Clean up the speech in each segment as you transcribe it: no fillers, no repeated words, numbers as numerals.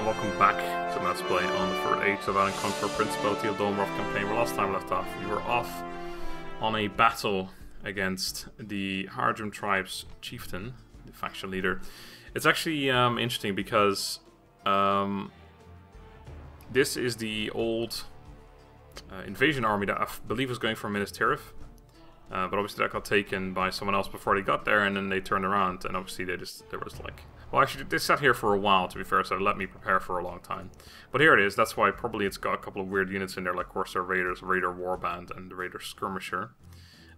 and welcome back to Let's Play on the third age of Conquer Principality of Dol Amroth campaign. Where last time we left off, we were off on a battle against the Haradrim tribe's chieftain, the faction leader. It's actually interesting because this is the old invasion army that I believe was going for Minas Tirith. But obviously that got taken by someone else before they got there, and then they turned around, and obviously there was like... Well, actually, they sat here for a while, to be fair, so they let me prepare for a long time. But here it is. That's why probably it's got a couple of weird units in there, like Corsair Raiders, Raider Warband, and the Raider Skirmisher.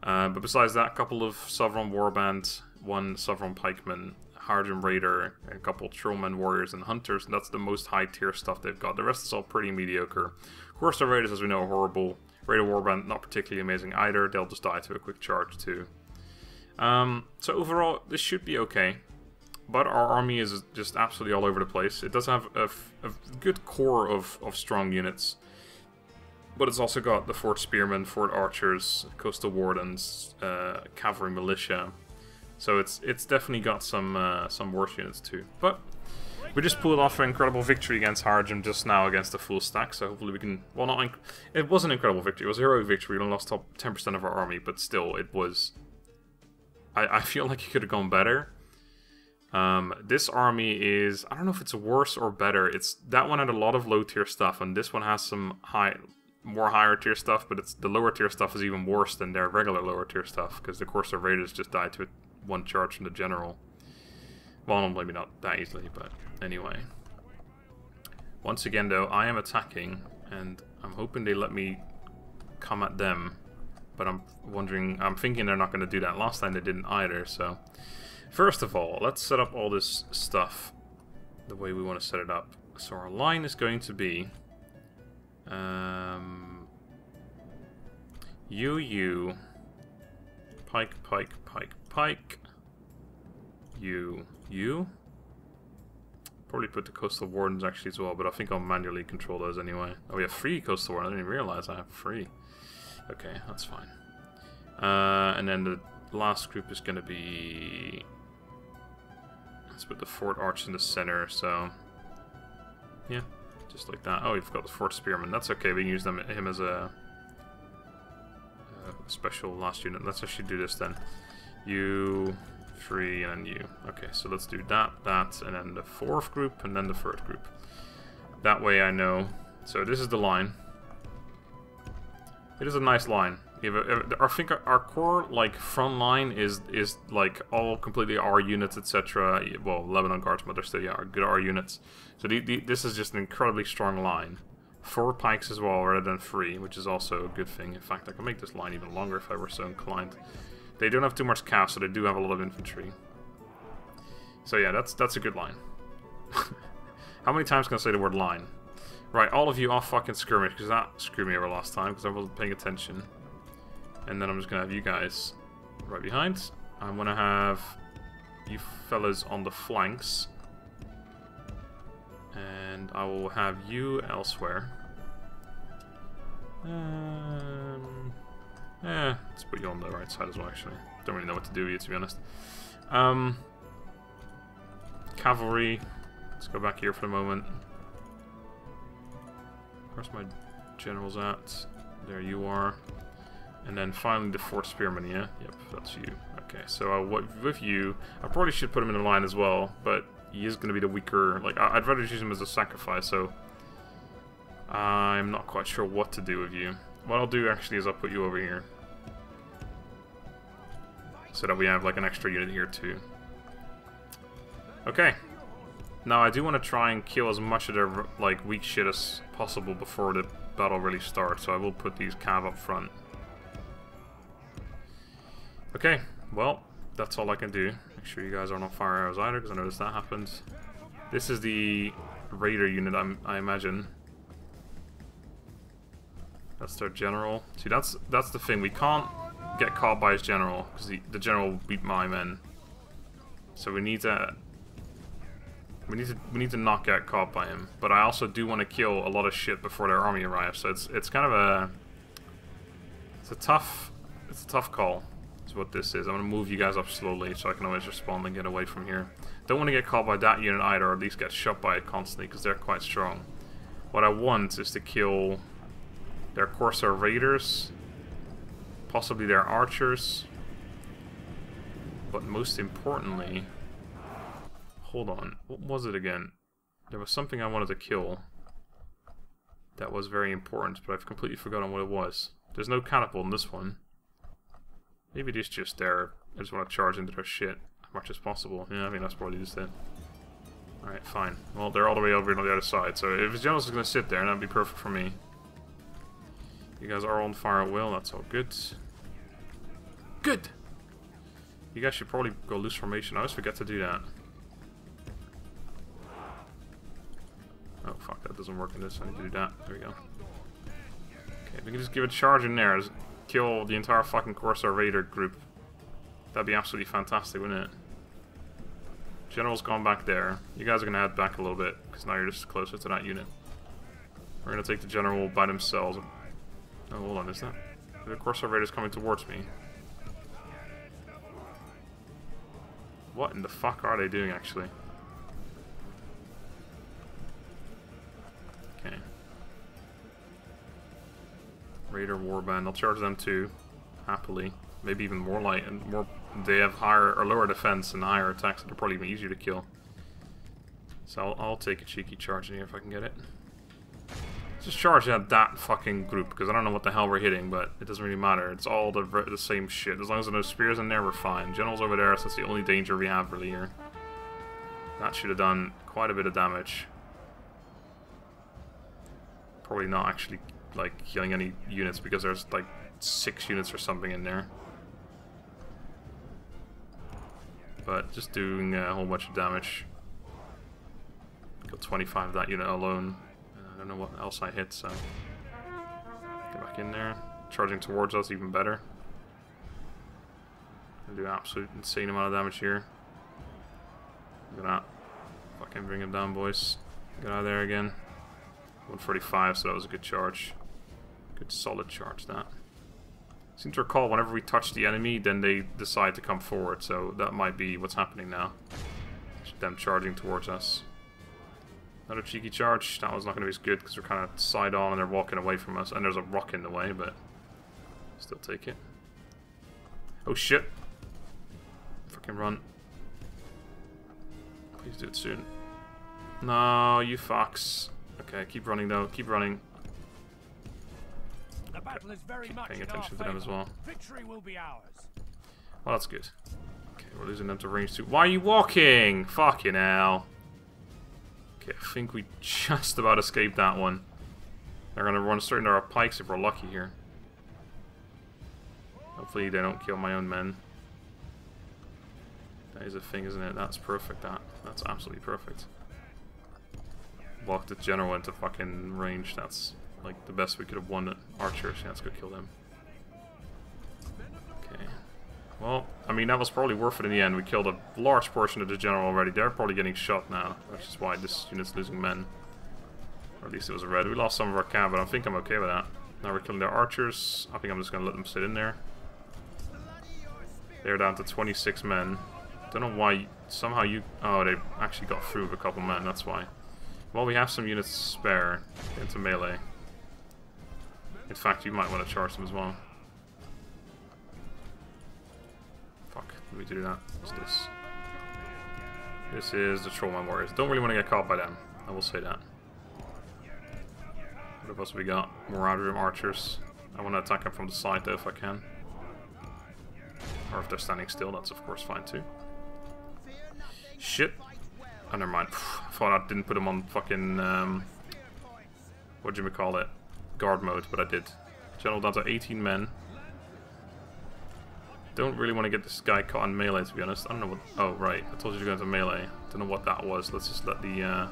But besides that, a couple of Sauron Warband, one Sauron Pikeman, Haradrim Raider, a couple Trollmen Warriors and Hunters, and that's the most high-tier stuff they've got. The rest is all pretty mediocre. Corsair Raiders, as we know, are horrible. Raider Warband, not particularly amazing either. They'll just die to a quick charge, too. So overall, this should be okay. But our army is just absolutely all over the place. It does have a good core of strong units. But it's also got the Fort Spearmen, Fort Archers, Coastal Wardens, Cavalry Militia. So it's definitely got some worse units too. But we just pulled off an incredible victory against Haradrim just now against a full stack. So hopefully we can... Well, not... It was an incredible victory. It was a heroic victory. We only lost top 10% of our army. But still, it was... I feel like it could have gone better. This army is, I don't know if it's worse or better. That one had a lot of low tier stuff, and this one has some more higher tier stuff, but the lower tier stuff is even worse than their regular lower tier stuff, because the Corsair Raiders just died to one charge from the general. Well, maybe not that easily, but anyway. Once again though, I am attacking, and I'm hoping they let me come at them, but I'm thinking they're not going to do that. Last time they didn't either, so... First of all, let's set up all this stuff the way we want to set it up. So our line is going to be you, pike, pike, pike, pike, you. Probably put the Coastal Wardens actually as well, but I think I'll manually control those anyway. Oh, we have 3 Coastal Wardens. I didn't even realize I have 3. Okay, that's fine. And then the last group is going to be... Let's put the Fort Arch in the center, so... Yeah, just like that. Oh, you've got the Fort Spearman. That's okay, we can use him as a special last unit. Let's actually do this then. You, 3, and then you. Okay, so let's do that, and then the 4th group, and then the 3rd group. That way I know. So this is the line. It is a nice line. I think our core like front line is like all completely R units, etc. Well, Lebanon Guards, but they're still good R units. So this is just an incredibly strong line. 4 pikes as well, rather than 3, which is also a good thing. In fact, I can make this line even longer if I were so inclined. They don't have too much cav, so they do have a lot of infantry. So yeah, that's a good line. How many times can I say the word line? Right, all of you off fucking skirmish, because that screwed me over last time because I wasn't paying attention. And then I'm just going to have you guys right behind. I'm going to have you fellas on the flanks. And I will have you elsewhere. Let's put you on the right side as well, actually. Don't really know what to do with you, to be honest. Cavalry. Let's go back here for a moment. Where's my generals at? There you are. And then finally the Fort Spearman, yeah? Yep, that's you. Okay, so with you, I probably should put him in the line as well, but he is going to be the weaker... Like, I'd rather use him as a sacrifice, so... I'm not quite sure what to do with you. What I'll do, actually, is I'll put you over here. So that we have, like, an extra unit here, too. Okay. Now, I do want to try and kill as much of their, like, weak shit as possible before the battle really starts, so I will put these cav up front. Okay, well, that's all I can do. Make sure you guys aren't on fire arrows either, because I noticed that happens. This is the Raider unit, I imagine. That's their general. See, that's the thing. We can't get caught by his general, because the general will beat my men. So we need to not get caught by him. But I also do want to kill a lot of shit before their army arrives. So it's kind of a tough call. is what this is. I'm going to move you guys up slowly so I can always respond and get away from here. Don't want to get caught by that unit either, or at least get shot by it constantly, because they're quite strong. What I want is to kill their Corsair Raiders, possibly their archers, but most importantly... Hold on, what was it again? There was something I wanted to kill that was very important, but I've completely forgotten what it was. There's no catapult in this one. Maybe it is just there. I just want to charge into their shit as much as possible. Yeah, I mean, that's probably just it. Alright, fine. Well, they're all the way over on the other side, so if his generals is going to sit there, that'd be perfect for me. You guys are on fire at will, that's all good. Good! You guys should probably go loose formation. I always forget to do that. Oh, fuck, that doesn't work in this. I need to do that. There we go. Okay, we can just give it a charge in there. Just kill the entire fucking Corsair Raider group. That'd be absolutely fantastic, wouldn't it? General's gone back there. You guys are going to head back a little bit, because now you're just closer to that unit. We're going to take the general by themselves. Oh, hold on, is that? The Corsair Raiders coming towards me. What in the fuck are they doing, actually? Okay. Raider Warband. I'll charge them too, happily. Maybe even more light and more. They have higher or lower defense and higher attacks, so they're probably even easier to kill. So I'll take a cheeky charge in here if I can get it. Just charge at that fucking group, because I don't know what the hell we're hitting, but it doesn't really matter. It's all the same shit. As long as there are no spears in there, we're fine. General's over there, so that's the only danger we have really here. That should have done quite a bit of damage. Probably not actually like killing any units, because there's like 6 units or something in there. But just doing a whole bunch of damage. Got 25 of that unit alone. I don't know what else I hit, so get back in there. Charging towards us, even better. Gonna do an absolute insane amount of damage here. Look at that. Fucking bring him down, boys. Get out of there again. 145, so that was a good charge. Good solid charge, that. Seem to recall whenever we touch the enemy, then they decide to come forward, so that might be what's happening now. Them charging towards us. Another cheeky charge. That one's not going to be as good because we're kind of side on and they're walking away from us. And there's a rock in the way, but still take it. Oh shit. Fucking run. Please do it soon. No, you fucks. Okay, keep running though. Keep running. The battle is very Keep much paying in attention our to them as well. Victory will be ours. Well, that's good. Okay, we're losing them to range 2. Why are you walking? Fucking hell. Okay, I think we just about escaped that one. They're gonna run straight into our pikes if we're lucky here. Hopefully they don't kill my own men. That is a thing, isn't it? That's perfect, that. That's absolutely perfect. Blocked the general into fucking range. That's like the best we could have won at archers. Yeah, let's go kill them. Okay. Well, I mean, that was probably worth it in the end. We killed a large portion of the general already. They're probably getting shot now, which is why this unit's losing men. Or at least it was a red. We lost some of our camp, but I think I'm okay with that. Now we're killing their archers. I think I'm just going to let them sit in there. They're down to 26 men. Don't know why. Somehow you... Oh, they actually got through with a couple men. That's why. Well, we have some units spare into melee. In fact, you might want to charge them as well. Fuck, let me do that. What's this? This is the Trollman Warriors. Don't really want to get caught by them. I will say that. What else we got? More Haradrim archers. I want to attack them from the side though if I can. Or if they're standing still, that's of course fine too. Shit. Oh, never mind. I thought I didn't put them on fucking, whatchamacallit, guard mode, but I did. General down to 18 men. Don't really want to get this guy caught in melee, to be honest. I don't know what... Oh, right. I told you to go into melee. Don't know what that was. Let's just let the,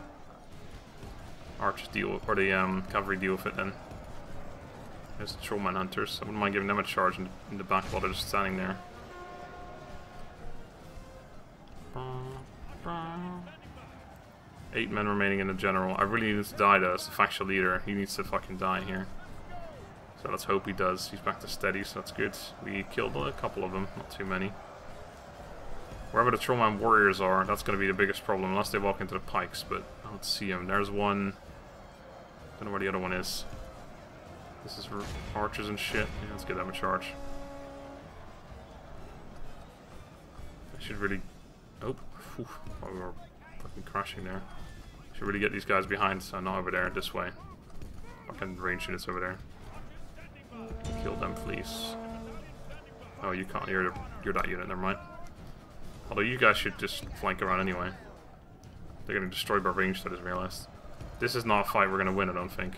archers deal with, or the, cavalry deal with it then. There's the Trollman Hunters. I wouldn't mind giving them a charge in the back while they're just standing there. 8 men remaining in the general. I really need to die though, as the factional leader. He needs to fucking die here. So let's hope he does. He's back to steady, so that's good. We killed a couple of them, not too many. Wherever the Trollman warriors are, that's going to be the biggest problem, unless they walk into the pikes, but I don't see them. There's one. Don't know where the other one is. This is for archers and shit. Yeah, let's get them a charge. I should really... Oh, whew, we were fucking crashing there. Should really get these guys behind, so not over there, this way. Fucking range units over there. Kill them, please. Oh, you can't. You're that unit, never mind. Although you guys should just flank around anyway. They're getting destroyed by range, I just realized. This is not a fight we're gonna win, I don't think.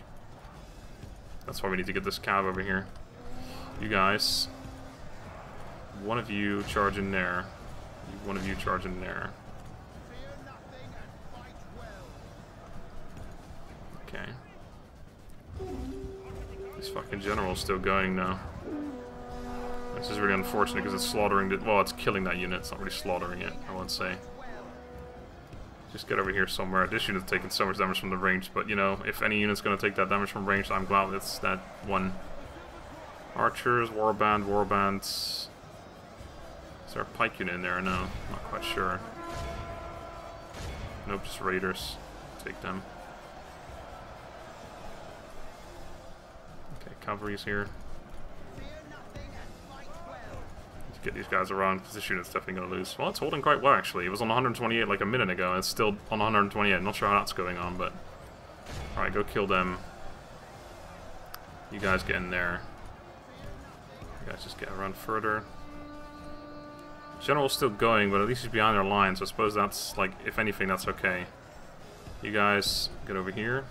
That's why we need to get this cab over here. You guys. One of you charge in there. One of you charge in there. Okay. This fucking general's still going now. This is really unfortunate because it's slaughtering the... Well, it's killing that unit. It's not really slaughtering it, I won't say. Just get over here somewhere. This unit's taking so much damage from the range, but you know, if any unit's going to take that damage from range, I'm glad it's that one. Archers, warbands. Is there a pike unit in there? No, not quite sure. Nope, just raiders. Take them. Okay, cavalry's here. Get these guys around because this unit's definitely going to lose. Well, it's holding quite well actually. It was on 128 like a minute ago and it's still on 128. Not sure how that's going on, but... Alright, go kill them. You guys get in there. You guys just get around further. General's still going, but at least he's behind our lines. I suppose that's, like, if anything, that's okay. You guys get over here.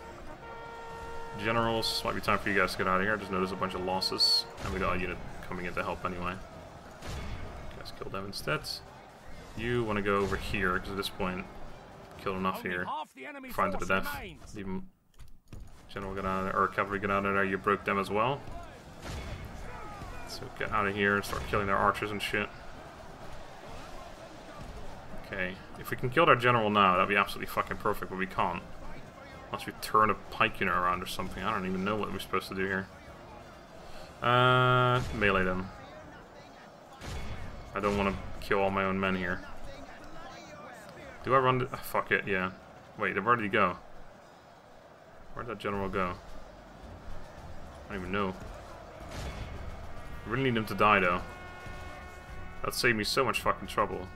Generals, might be time for you guys to get out of here. I just noticed a bunch of losses. And we got a unit coming in to help anyway. Kill them instead. You want to go over here because at this point, kill enough here. Find to the death. Leave them. General get out of there, or cavalry get out of there. You broke them as well. So get out of here and start killing their archers and shit. Okay, if we can kill their general now, that'd be absolutely fucking perfect, but we can't. Unless we turn a pike unit around or something. I don't even know what we're supposed to do here. Melee them. I don't want to kill all my own men here. Do I run the... fuck it, yeah. Wait, where did he go? Where'd that general go? I don't even know. I really need him to die, though. That'd save me so much fucking trouble.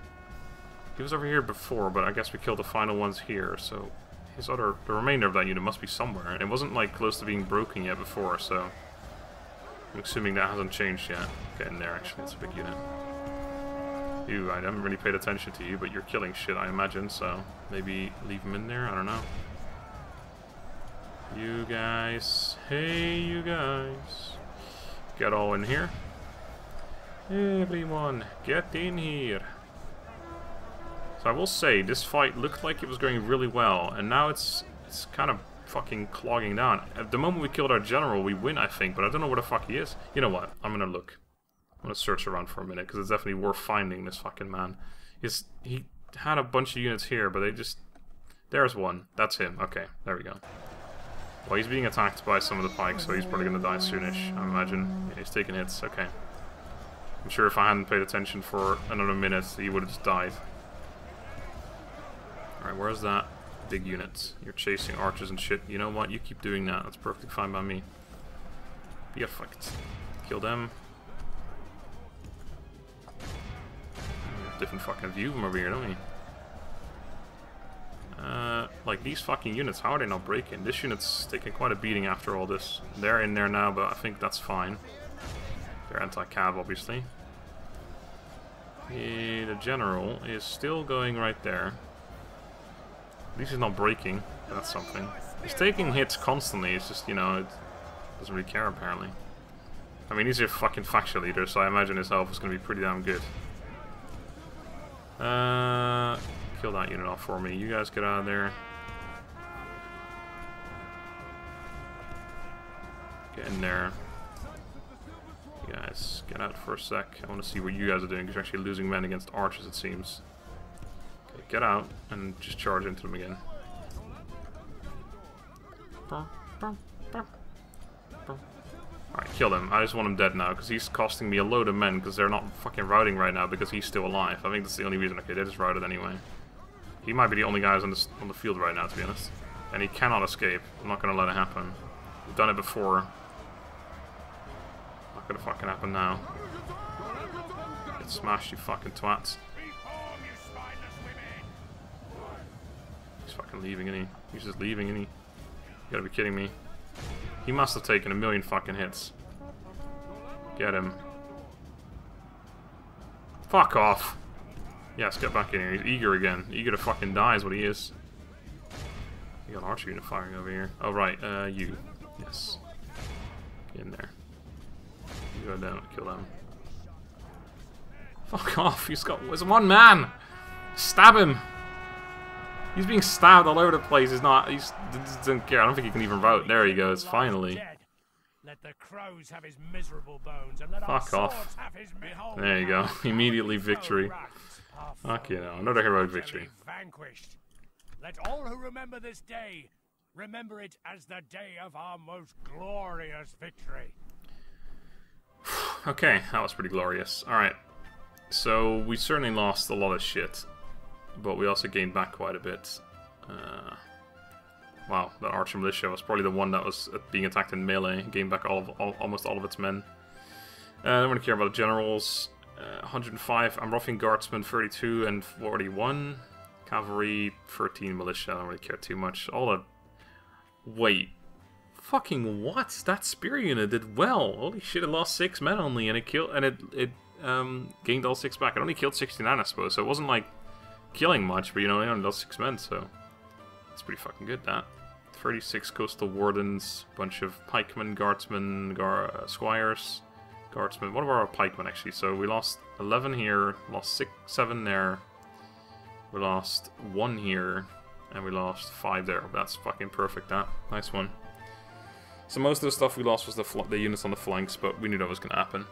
He was over here before, but I guess we killed the final ones here, so... the remainder of that unit must be somewhere. And it wasn't, like, close to being broken yet before, so... I'm assuming that hasn't changed yet. Get in there, actually. It's a big unit. You, I haven't really paid attention to you, but you're killing shit, I imagine, so maybe leave them in there, I don't know. You guys, hey you guys, get all in here. Everyone, get in here. So I will say, this fight looked like it was going really well, and now it's kind of fucking clogging down. At the moment we killed our general, we win, I think, but I don't know where the fuck he is. You know what, I'm gonna look. I'm gonna search around for a minute, because it's definitely worth finding this fucking man. He had a bunch of units here, but they just... There's one. That's him. Okay, there we go. Well, he's being attacked by some of the pikes, so he's probably gonna die soonish, I imagine. Yeah, he's taking hits, okay. I'm sure if I hadn't paid attention for another minute, he would have just died. Alright, where's that big unit? You're chasing archers and shit. You know what? You keep doing that. That's perfectly fine by me. Be a fucked. Kill them. Different fucking view from over here, don't we? Like these fucking units, how are they not breaking? This unit's taking quite a beating after all this. They're in there now, but I think that's fine. They're anti-cav, obviously. The general is still going right there. At least he's not breaking. That's something. He's taking hits constantly. It's just, you know, it doesn't really care apparently. I mean, he's a fucking faction leader, so I imagine his health is going to be pretty damn good. Kill that unit off for me. You guys get out of there. Get in there. You guys get out for a sec. I want to see what you guys are doing, because you're actually losing men against archers, it seems. Okay, get out and just charge into them again. Alright, kill him. I just want him dead now, because he's costing me a load of men, because they're not fucking routing right now, because he's still alive. I think that's the only reason. Okay, they just routed anyway. He might be the only guy on the field right now, to be honest. And he cannot escape. I'm not going to let it happen. We've done it before. Not going to fucking happen now. Get smashed, you fucking twats. He's fucking leaving, isn't he? He's just leaving, isn't he? You gotta be kidding me. He must have taken 1,000,000 fucking hits. Get him. Fuck off. Yes, get back in here. He's eager again. Eager to fucking die is what he is. You got an archer unit firing over here. Oh, right. You. Yes. Get in there. You go down and kill them. Fuck off. He's got... There's one man! Stab him! He's being stabbed all over the place. He's not... He doesn't care. I don't think he can even route. There he goes. Finally. Let the crows have his miserable bones and let fuck off. Have his there you go. Immediately victory. Fuck you know. Another heroic victory. Vanquished. Let all who remember this day remember it as the day of our most glorious victory. Okay, that was pretty glorious. Alright. So, we certainly lost a lot of shit. But we also gained back quite a bit. Wow, that Archer Militia was probably the one that was being attacked in melee. Gained back almost all of its men. I don't really care about the generals. 105 Amrothian Guardsmen, 32 and 41. Cavalry, 13 militia. I don't really care too much. All the... Wait. Fucking what? That spear unit did well. Holy shit, it lost 6 men only, and it killed... And it gained all 6 back. It only killed 69, I suppose. So it wasn't like killing much, but you know, it only lost 6 men, so... It's pretty fucking good, that. 36 coastal wardens, bunch of pikemen, guardsmen, squires, guardsmen. What about our pikemen, actually? So we lost 11 here, lost 7 there, we lost 1 here, and we lost 5 there. That's fucking perfect, that. Nice one. So most of the stuff we lost was the units on the flanks, but we knew that was going to happen.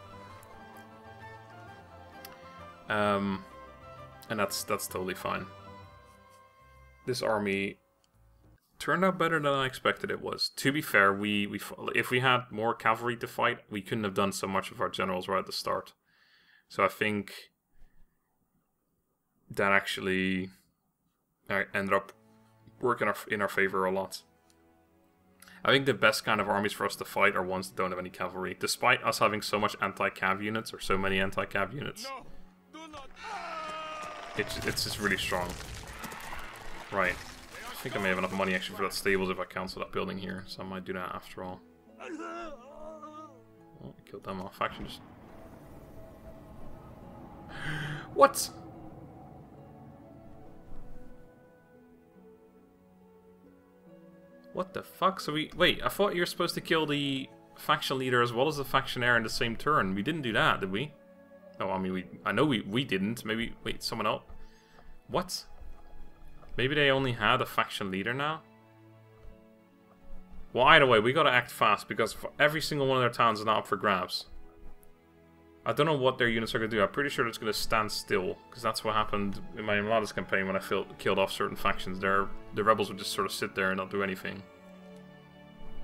And that's totally fine. This army... turned out better than I expected it was. To be fair, if we had more cavalry to fight, we couldn't have done so much of our generals right at the start. So I think that actually ended up working in our favor a lot. I think the best kind of armies for us to fight are ones that don't have any cavalry. Despite us having so much anti-cav units, or so many anti-cav units, it's just really strong. Right. I think I may have enough money actually for that stables if I cancel that building here, so I might do that after all. Oh, I killed them off. Faction just... What? What the fuck? So we... Wait, I thought you were supposed to kill the faction leader as well as the factionaire in the same turn. We didn't do that, did we? Oh, I mean, I know we didn't. Maybe... Wait, someone else? What? Maybe they only had a faction leader now? Well, either way, we gotta act fast, because every single one of their towns is now up for grabs. I don't know what their units are gonna do. I'm pretty sure it's gonna stand still, because that's what happened in my Imladis campaign when I killed off certain factions. The rebels would just sort of sit there and not do anything.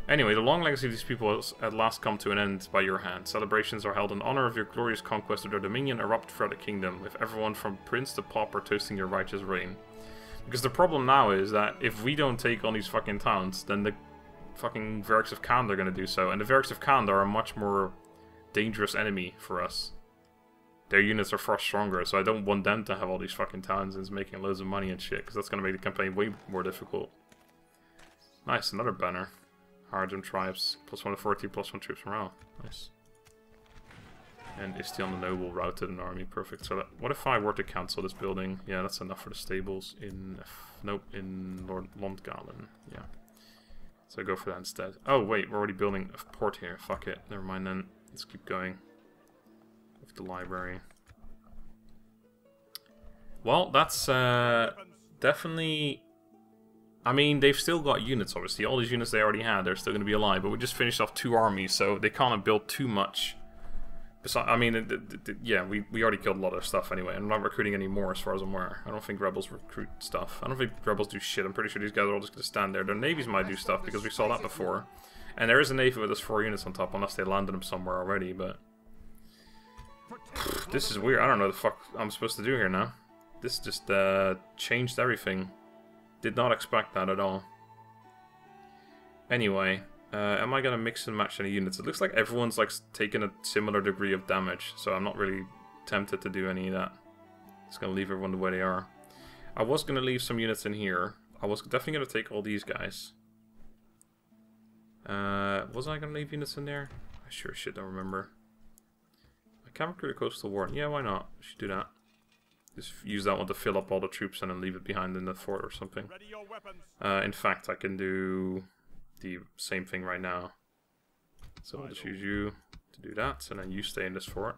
Anyway, the long legacy of these people has at last come to an end by your hand. Celebrations are held in honor of your glorious conquest of their dominion erupt throughout the kingdom, with everyone from prince to pauper toasting your righteous reign. Because the problem now is that if we don't take on these fucking towns, then the fucking Wargs of Gondor are going to do so. And the Wargs of Gondor are a much more dangerous enemy for us. Their units are far stronger, so I don't want them to have all these fucking towns and making loads of money and shit, because that's going to make the campaign way more difficult. Nice, another banner. Haradrim tribes, +1 to 40, +1 troops morale. Nice. And Isti on the Noble routed an army. Perfect. So what if I were to cancel this building? Yeah, that's enough for the stables in... Nope, in Londgalen. Yeah. So go for that instead. Oh, wait, we're already building a port here. Fuck it. Never mind then. Let's keep going. With the library. Well, that's definitely... I mean, they've still got units, obviously. All these units they already had, they're still going to be alive. But we just finished off 2 armies, so they can't have built too much. I mean, yeah, we already killed a lot of stuff anyway. I'm not recruiting any more as far as I'm aware. I don't think rebels recruit stuff. I don't think rebels do shit. I'm pretty sure these guys are all just going to stand there. Their navies might do stuff because we saw that before. And there is a navy with those 4 units on top, unless they landed them somewhere already, but... This is weird. I don't know what the fuck I'm supposed to do here now. This just changed everything. Did not expect that at all. Anyway, am I gonna mix and match any units? It looks like everyone's like taking a similar degree of damage, so I'm not really tempted to do any of that. Just gonna leave everyone the way they are. I was gonna leave some units in here. I was definitely gonna take all these guys. Was I gonna leave units in there? I sure shit don't remember. I can recruit a coastal ward. Yeah, why not? I should do that. Just use that one to fill up all the troops and then leave it behind in the fort or something. In fact, I can do the same thing right now. So I'll just use you to do that, and then you stay in this fort.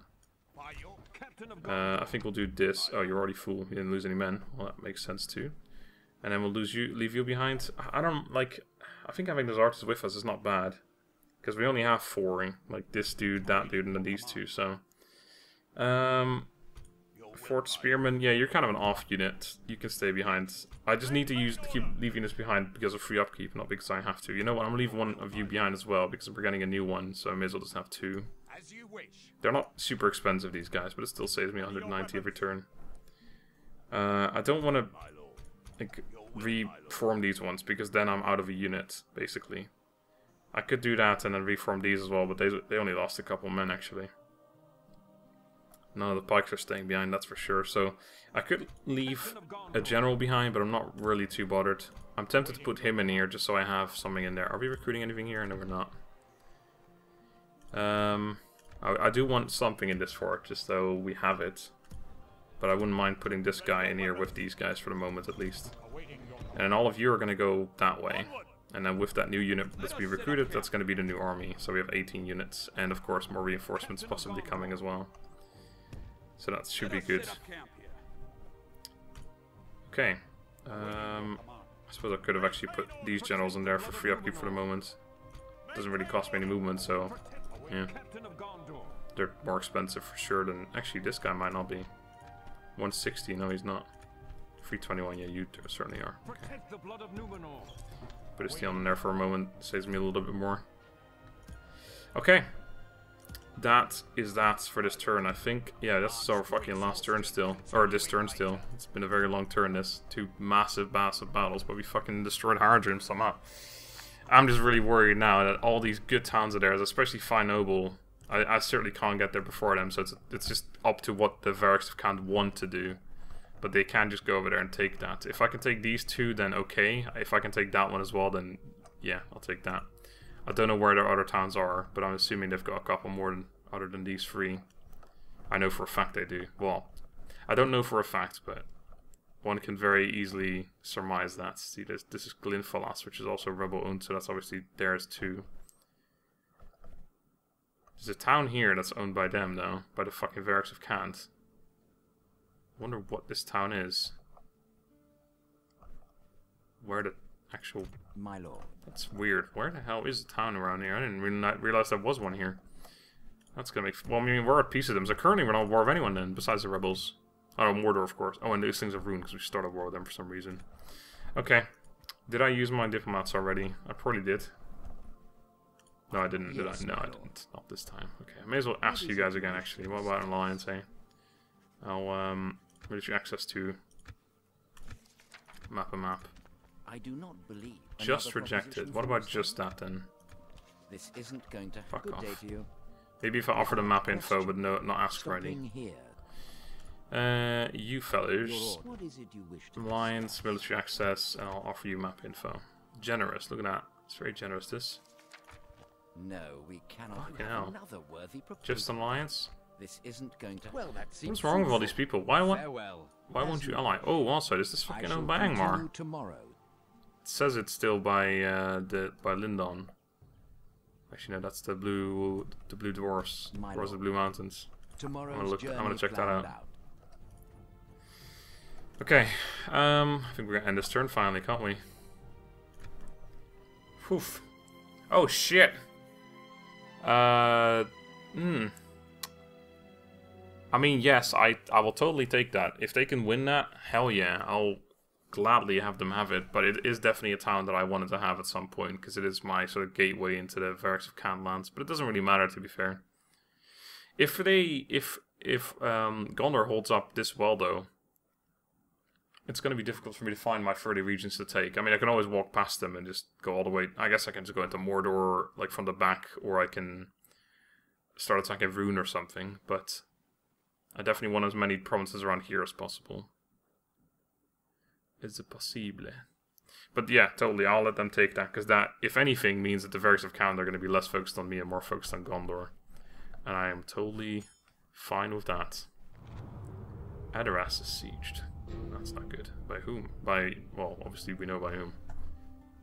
I think we'll do this. Oh, you're already full. You didn't lose any men. Well, that makes sense too. And then we'll leave you behind. I don't like. I think having those archers with us is not bad, because we only have 4. Like this dude, that dude, and then these 2. So, Fort Spearman. Yeah, you're kind of an off unit. You can stay behind. I just need to keep leaving this behind because of free upkeep, not because I have to. You know what? I'm gonna leave one of you behind as well because we're getting a new one, so I may as well just have 2. They're not super expensive, these guys, but it still saves me 190 every turn. I don't want to like reform these ones because then I'm out of a unit, basically. I could do that and then reform these as well, but they only lost a couple men actually. None of the pikes are staying behind, that's for sure. So I could leave a general behind, but I'm not really too bothered. I'm tempted to put him in here just so I have something in there. Are we recruiting anything here? No, we're not. I do want something in this fort, just so we have it. But I wouldn't mind putting this guy in here with these guys for the moment, at least. And then all of you are going to go that way. And then with that new unit that's being recruited, that's going to be the new army. So we have 18 units. And of course, more reinforcements possibly coming as well. So that should be good. Okay. I suppose I could have actually put these generals in there for free upkeep for the moment. Doesn't really cost me any movement, so... yeah. They're more expensive for sure than... actually, this guy might not be. 160, no he's not. 321, yeah, you certainly are. Okay. Put his steel in there for a moment, saves me a little bit more. Okay. That is that for this turn, I think. Yeah, that's our fucking last turn still. Or this turn still. It's been a very long turn, this. 2 massive battles, but we fucking destroyed Haradrim somehow. I'm just really worried now that all these good towns are there, especially Fine Noble. I certainly can't get there before them, so it's just up to what the Wargs of Khand want to do. But they can't just go over there and take that. If I can take these 2, then okay. If I can take that one as well, then yeah, I'll take that. I don't know where their other towns are, but I'm assuming they've got a couple more other than these 3. I know for a fact they do. Well, I don't know for a fact, but one can very easily surmise that. See, this is Glinfalas, which is also rebel-owned, so that's obviously theirs too. There's a town here that's owned by them, though, by the fucking Wargs of Khand. I wonder what this town is. Where the actual... My lord. That's weird. Where the hell is a town around here? I didn't realize there was one here. That's gonna make... well, I mean, we're at peace with them, so currently we're not at war with anyone then, besides the rebels. Oh, Mordor, of course. Oh, and these things are Rhun, because we started war with them for some reason. Okay. Did I use my diplomats already? I probably did. No, I didn't, did I? No, I didn't. Not this time. Okay, I may as well ask you guys again, actually. What about an alliance, eh? I'll, military access to... map. I do not believe... just rejected. What about just that, then? This isn't going to... fuck good off. Day to you. Maybe if I offer them map info, but no, not ask for any. You fellows. What is it you wish to Alliance, military access, and I'll offer you map info. Generous, look at that. It's very generous, this. No, we cannot Fucking have hell. another worthy proposal. Just an alliance? This isn't going to... Well, that seems What's wrong with all these people? Why Farewell. won't you ally? Oh, also, is this fucking owned by Angmar? tomorrow. It says it's still by Lindon. Actually, no, that's the blue dwarfs, Dwarves of the Blue Mountains. I'm gonna check that out. Okay, I think we're gonna end this turn finally, can't we? Whew. Oh shit. I mean, yes, I will totally take that. If they can win that, hell yeah. gladly have them have it, but it is definitely a town that I wanted to have at some point, because it is my sort of gateway into the Varys of Khan lands, but it doesn't really matter, to be fair. If Gondor holds up this well, though, it's going to be difficult for me to find my further regions to take. I mean, I can always walk past them and just go all the way. I guess I can just go into Mordor, like, from the back, or I can start attacking Rhun or something, but I definitely want as many provinces around here as possible. Is it possible? But yeah, totally, I'll let them take that, because that, if anything, means that the Varys of Khan are going to be less focused on me and more focused on Gondor. And I am totally fine with that. Adaras is sieged. That's not good. By whom? By, well, obviously we know by whom.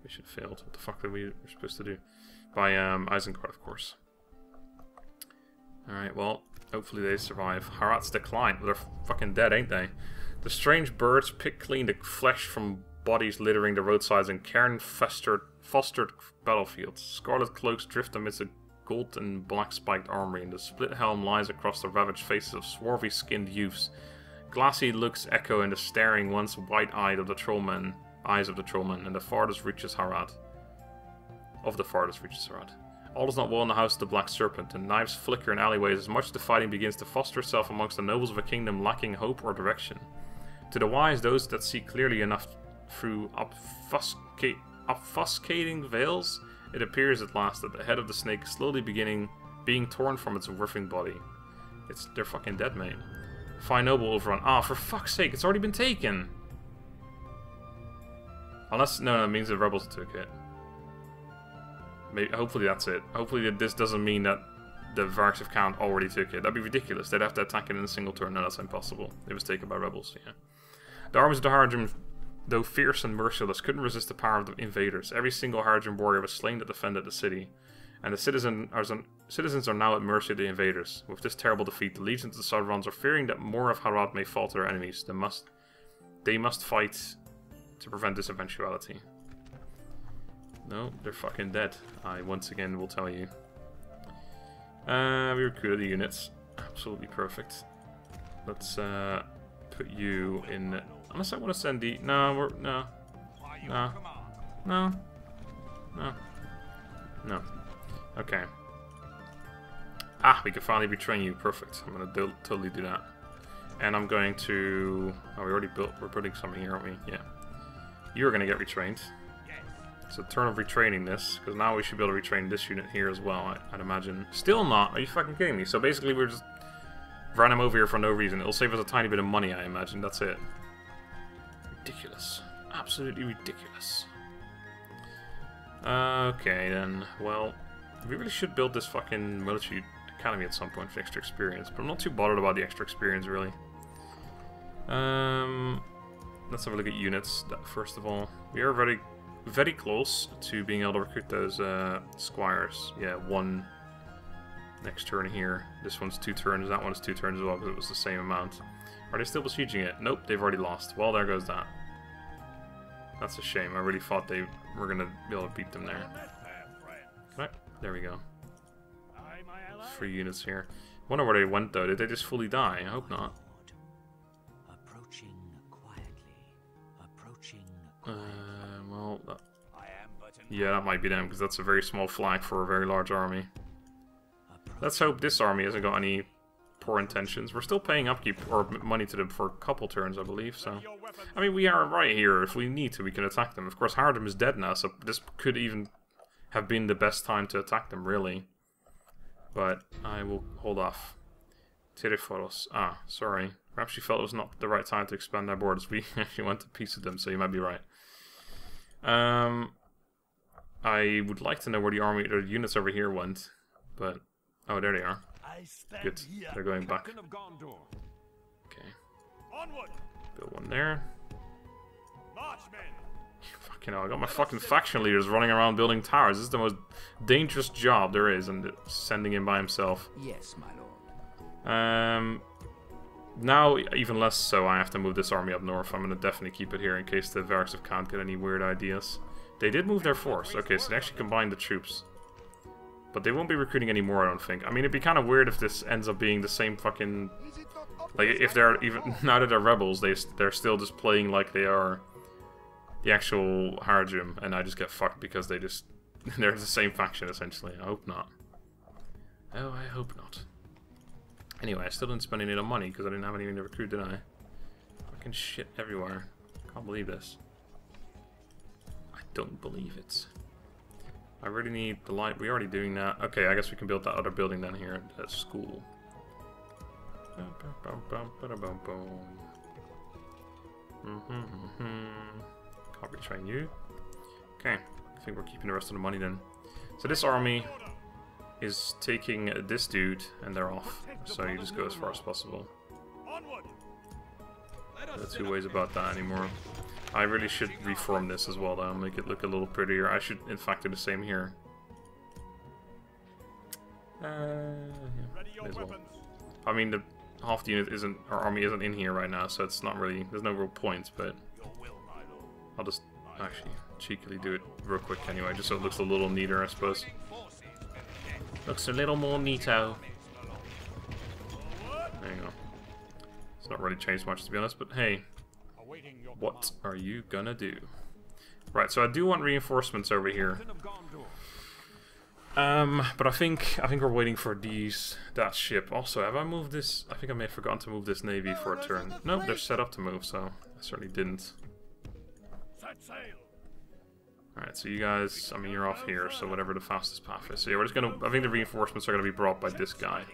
Mission failed. What the fuck are we supposed to do? By Isengard, of course. Alright, well, hopefully they survive. Harad's decline. Well, they're fucking dead, ain't they? The strange birds pick clean the flesh from bodies littering the roadsides and cairn-fostered battlefields. Scarlet cloaks drift amidst a gold and black-spiked armory, and the split helm lies across the ravaged faces of swarthy-skinned youths. Glassy looks echo in the staring, once wide-eyed of the trollmen, eyes of the trollmen, and the farthest reaches Harad. All is not well in the house of the Black Serpent, and knives flicker in alleyways as much as the fighting begins to foster itself amongst the nobles of a kingdom lacking hope or direction. To the wise, those that see clearly enough through obfuscating veils, it appears at last that the head of the snake is slowly being torn from its writhing body. They're fucking dead, mate. Fine noble overrun. Ah, for fuck's sake, it's already been taken! Unless, no, it means the rebels took it. Maybe, hopefully that's it. Hopefully this doesn't mean that the Varys of Khan already took it. That'd be ridiculous. They'd have to attack it in a single turn. No, that's impossible. It was taken by rebels, yeah. The armies of the Haradrim, though fierce and merciless, couldn't resist the power of the invaders. Every single Haradrim warrior was slain that defended the city, and the citizens are now at mercy of the invaders. With this terrible defeat, the legions of the Saurons are fearing that more of Harad may fall to their enemies. They must fight to prevent this eventuality. No, they're fucking dead. I once again will tell you. We recruited the units. Absolutely perfect. Let's put you in. Unless I want to send the. No. Okay. Ah, we can finally retrain you. Perfect. I'm gonna totally do that. And I'm going to. Oh, we already built. We're putting something here, aren't we? Yeah. You're gonna get retrained. So turn of retraining this, because now we should be able to retrain this unit here as well, I'd imagine. Still not? Are you fucking kidding me? So basically we're just run him over here for no reason. It'll save us a tiny bit of money, I imagine. That's it. Ridiculous. Absolutely ridiculous. Okay, then. Well, we really should build this fucking military academy at some point for extra experience, but I'm not too bothered about the extra experience, really. Let's have a look at units, first of all. We are very close to being able to recruit those squires. Yeah, one next turn here. This one's 2 turns, that one's 2 turns as well, because it was the same amount. Are they still besieging it? Nope, they've already lost. Well, there goes that. That's a shame. I really thought they were going to be able to beat them there. Okay, there we go. 3 units here. Wonder where they went, though. Did they just fully die? I hope not. Well, yeah, that might be them, because that's a very small flag for a very large army. Let's hope this army hasn't got any poor intentions. We're still paying upkeep or money to them for a couple turns, I believe, so... I mean, we are right here. If we need to, we can attack them. Of course, Haradrim is dead now, so this could even have been the best time to attack them, really. But I will hold off. Tirephoros. Ah, sorry. Perhaps you felt it was not the right time to expand their borders. We actually went to peace with them, so you might be right. I would like to know where the army or the units over here went, but oh, there they are. Good, they're going back. Okay, build one there. Fucking hell, I got my fucking faction leaders running around building towers. This is the most dangerous job there is, and sending him by himself. Yes, my lord. Now, even less so, I have to move this army up north. I'm going to definitely keep it here in case the Varys can't get any weird ideas. They did move their force. Okay, so they actually combined the troops. But they won't be recruiting anymore, I don't think. I mean, it'd be kind of weird if this ends up being the same fucking... Like, if they're even... Now that they're rebels, they're still just playing like they are the actual Haradrim, and I just get fucked because they're the same faction essentially. I hope not. Oh, I hope not. Anyway, I still didn't spend any of the money because I didn't have anything to recruit, did I? Fucking shit everywhere. Can't believe this. I don't believe it. I really need the light. We're already doing that. Okay, I guess we can build that other building then here at school. Can't retrain you. Okay, I think we're keeping the rest of the money then. So this army is taking this dude and they're off. So you just go as far as possible. No two ways about that anymore. I really should reform this as well though, make it look a little prettier. I should in fact do the same here. Yeah, may as well. I mean, the half the unit isn't, our army isn't in here right now, so it's not really, there's no real points, but I'll just actually cheekily do it real quick anyway, just so it looks a little neater, I suppose. Looks a little more neato. There you go. It's not really changed much to be honest, but hey, what are you gonna do? Right, so I do want reinforcements over here. But I think we're waiting for that ship. Also, have I moved this? I think I may have forgotten to move this navy for a turn. Nope, they're set up to move, so I certainly didn't. Alright, so you guys, I mean, you're off here, so whatever the fastest path is. So yeah, we're just gonna, I think the reinforcements are gonna be brought by this guy.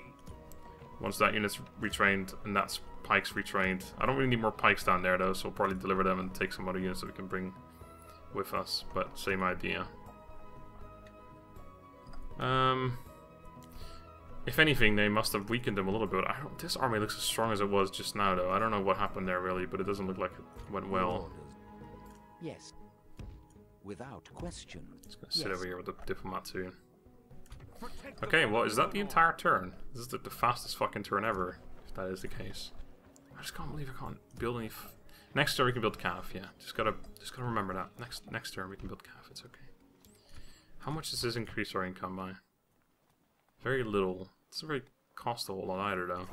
Once that unit's retrained, and that's pikes retrained. I don't really need more pikes down there though, so we'll probably deliver them and take some other units that we can bring with us, but same idea. If anything, they must have weakened them a little bit. This army looks as strong as it was just now, though. I don't know what happened there, really, but it doesn't look like it went well. Yes. Without question. Just gonna sit over here with the diplomat, too. Okay, well, is that the entire turn? This is the fastest fucking turn ever, if that is the case. I just can't believe I can't build any... Next turn we can build calf, yeah. Just gotta remember that. Next turn we can build calf, it's okay. How much does this increase our income by? Very little. It doesn't really cost a whole lot either, though.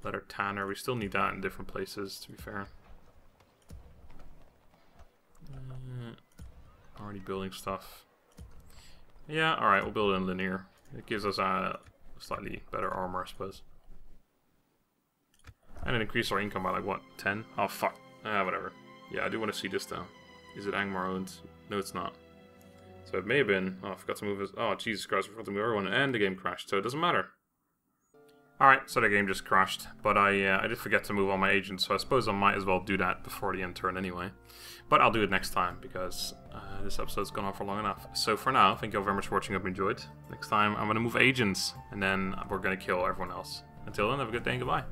Leather tanner, we still need that in different places, to be fair. Already building stuff. Yeah, alright, we'll build it in linear. It gives us a slightly better armor, I suppose. And it increased our income by like, what, 10? Oh, fuck. Whatever. Yeah, I do want to see this, though. Is it Angmar owned? No, it's not. So it may have been... Oh, I forgot to move this... Oh, Jesus Christ, I forgot to move everyone, and the game crashed, so it doesn't matter. Alright, so the game just crashed, but I did forget to move all my agents, so I suppose I might as well do that before the end turn anyway. But I'll do it next time, because this episode's gone on for long enough. So for now, thank you all very much for watching, I hope you enjoyed. Next time, I'm going to move agents, and then we're going to kill everyone else. Until then, have a good day and goodbye.